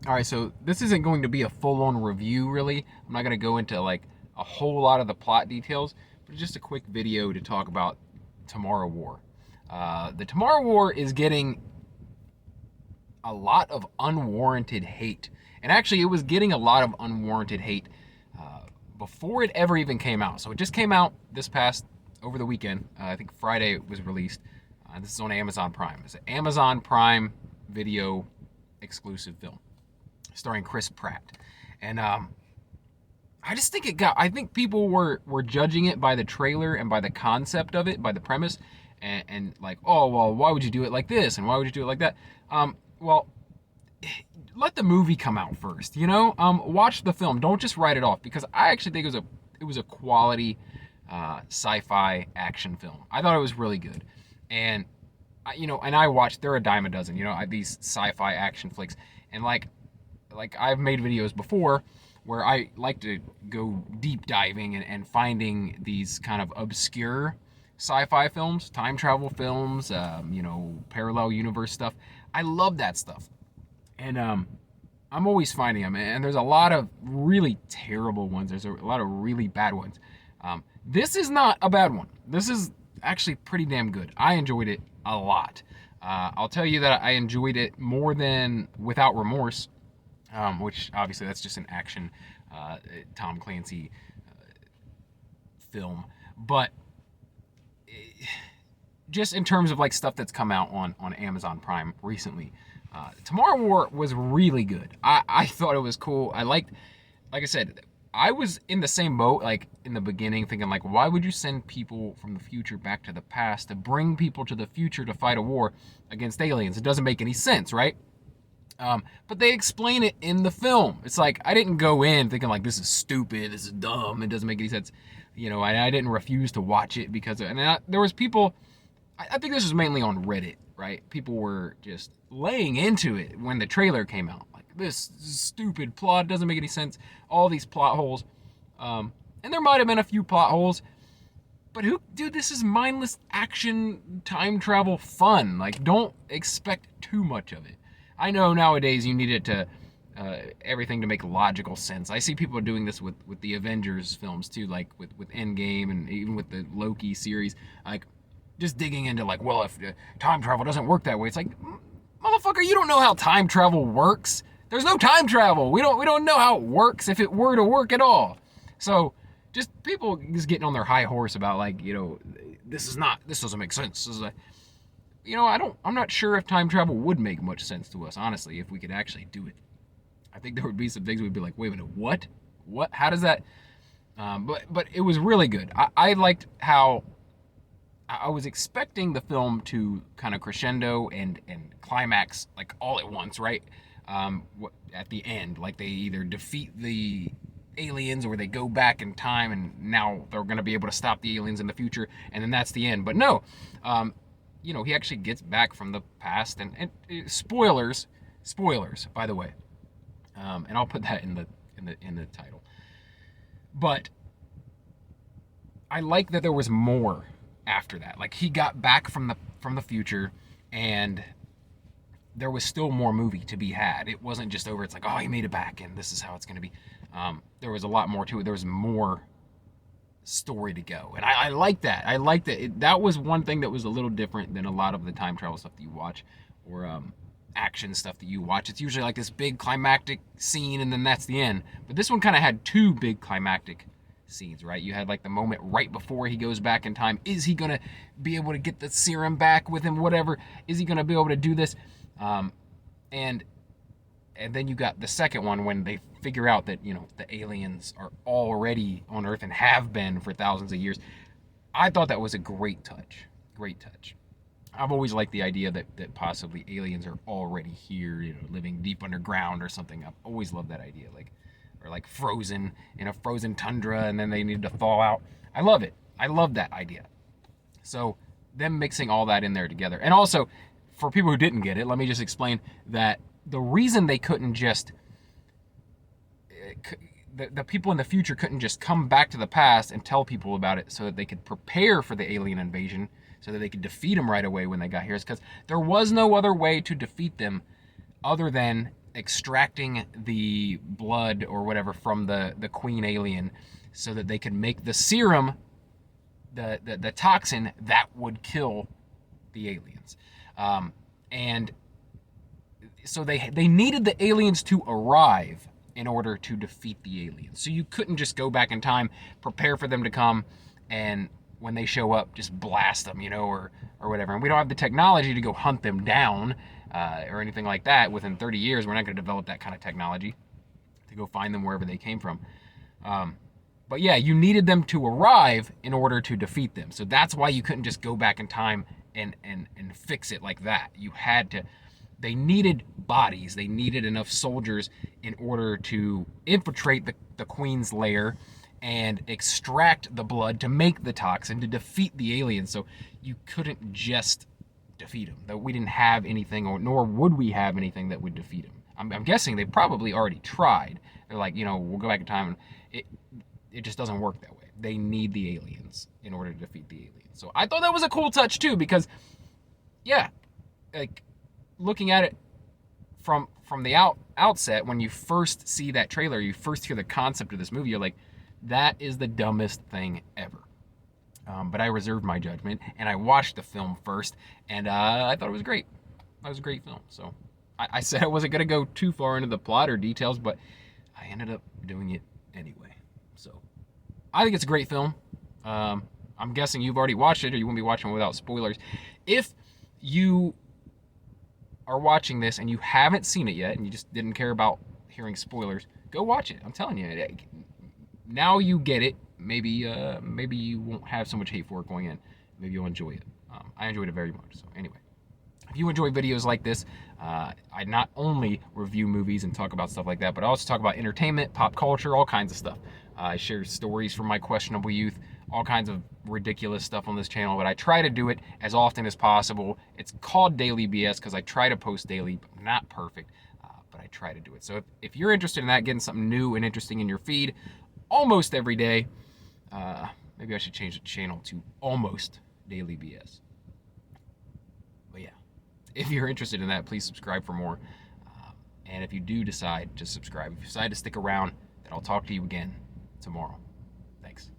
All right, so this isn't going to be a full-on review, really. I'm not going to go into like a whole lot of the plot details, but just a quick video to talk about Tomorrow War. The Tomorrow War is getting a lot of unwarranted hate, and actually, it was getting a lot of unwarranted hate before it ever even came out. So it just came out this past over the weekend. I think Friday it was released. This is on Amazon Prime. It's an Amazon Prime Video exclusive film starring Chris Pratt. And I just think I think people were judging it by the trailer and by the concept of it, by the premise, and like, oh, well, why would you do it like this? And why would you do it like that? Well, let the movie come out first, you know? Watch the film. Don't just write it off, because I actually think it was a quality sci-fi action film. I thought it was really good. And and I watched, they're a dime a dozen, these sci-fi action flicks. And like I've made videos before where I like to go deep diving and finding these kind of obscure sci-fi films, time travel films, parallel universe stuff. I love that stuff. And I'm always finding them. And there's a lot of really terrible ones. There's a lot of really bad ones. This is not a bad one. This is actually pretty damn good. I enjoyed it a lot. I'll tell you that I enjoyed it more than Without Remorse, which obviously that's just an action Tom Clancy film. But just in terms of like stuff that's come out on Amazon Prime recently, Tomorrow War was really good. I thought it was cool. Like I said, I was in the same boat, like in the beginning, thinking like, why would you send people from the future back to the past to bring people to the future to fight a war against aliens? It doesn't make any sense, right? But they explain it in the film. It's like, I didn't go in thinking like, this is stupid, this is dumb, it doesn't make any sense. I didn't refuse to watch it because there was people, I think this was mainly on Reddit, right? People were just laying into it when the trailer came out. Like, this stupid plot doesn't make any sense. All these plot holes. And there might have been a few plot holes. But dude, this is mindless action, time travel fun. Like, don't expect too much of it. I know nowadays you need it to, everything to make logical sense. I see people doing this with the Avengers films too, like with Endgame and even with the Loki series. Like, just digging into like, well, if time travel doesn't work that way, it's like, motherfucker, you don't know how time travel works. There's no time travel. We don't know how it works if it were to work at all. So just people just getting on their high horse about like, this doesn't make sense. This is I'm not sure if time travel would make much sense to us, honestly, if we could actually do it. I think there would be some things we'd be like, wait a minute, what? How does that? But it was really good. I liked how I was expecting the film to kind of crescendo and climax like all at once, right? At the end, like they either defeat the aliens or they go back in time and now they're going to be able to stop the aliens in the future, and then that's the end. But no, he actually gets back from the past, and spoilers, by the way, and I'll put that in the title. But I like that there was more after that. Like, he got back from the future, and there was still more movie to be had. It wasn't just over. It's like, oh, he made it back, and this is how it's going to be. There was a lot more to it. There was more story to go, and I like that. I like that. That was one thing that was a little different than a lot of the time travel stuff that you watch, or action stuff that you watch. It's usually like this big climactic scene, and then that's the end. But this one kind of had two big climactic scenes, right? You had like the moment right before he goes back in time. Is he gonna be able to get the serum back with him? Whatever. Is he gonna be able to do this? And then you got the second one when they figure out that the aliens are already on Earth and have been for thousands of years. I thought that was a great touch. Great touch. I've always liked the idea that possibly aliens are already here, living deep underground or something. I've always loved that idea, like frozen in a frozen tundra, and then they need to thaw out. I love it. I love that idea. So them mixing all that in there together. And also, for people who didn't get it, let me just explain that the reason they couldn't just, the people in the future couldn't just come back to the past and tell people about it so that they could prepare for the alien invasion, so that they could defeat them right away when they got here, is because there was no other way to defeat them other than extracting the blood or whatever from the queen alien so that they could make the serum, the toxin that would kill the aliens. And so they needed the aliens to arrive in order to defeat the aliens. So you couldn't just go back in time, prepare for them to come, and when they show up, just blast them, or whatever. And we don't have the technology to go hunt them down or anything like that. Within 30 years, we're not going to develop that kind of technology to go find them wherever they came from. But yeah, you needed them to arrive in order to defeat them. So that's why you couldn't just go back in time and fix it like that. You had to. They needed bodies. They needed enough soldiers in order to infiltrate the Queen's lair and extract the blood to make the toxin to defeat the aliens. So you couldn't just defeat them. Though we didn't have anything, nor would we have anything that would defeat them. I'm guessing they probably already tried. They're like, we'll go back in time, and it just doesn't work that way. They need the aliens in order to defeat the aliens. So I thought that was a cool touch too, because yeah, like, looking at it from the outset, when you first see that trailer, you first hear the concept of this movie, you're like, that is the dumbest thing ever. But I reserved my judgment, and I watched the film first, and I thought it was great. That was a great film. So I said I wasn't going to go too far into the plot or details, but I ended up doing it anyway. So I think it's a great film. I'm guessing you've already watched it, or you won't be watching it without spoilers. If you are watching this and you haven't seen it yet and you just didn't care about hearing spoilers, go watch it. I'm telling you, now you get it. Maybe you won't have so much hate for it going in. Maybe you'll enjoy it. I enjoyed it very much. So anyway, if you enjoy videos like this, I not only review movies and talk about stuff like that, but I also talk about entertainment, pop culture, all kinds of stuff. I share stories from my questionable youth, all kinds of ridiculous stuff on this channel, but I try to do it as often as possible. It's called Daily BS because I try to post daily, but not perfect, but I try to do it. So if you're interested in that, getting something new and interesting in your feed almost every day, maybe I should change the channel to Almost Daily BS. But yeah, if you're interested in that, please subscribe for more. And if you do decide to subscribe, if you decide to stick around, then I'll talk to you again tomorrow. Thanks.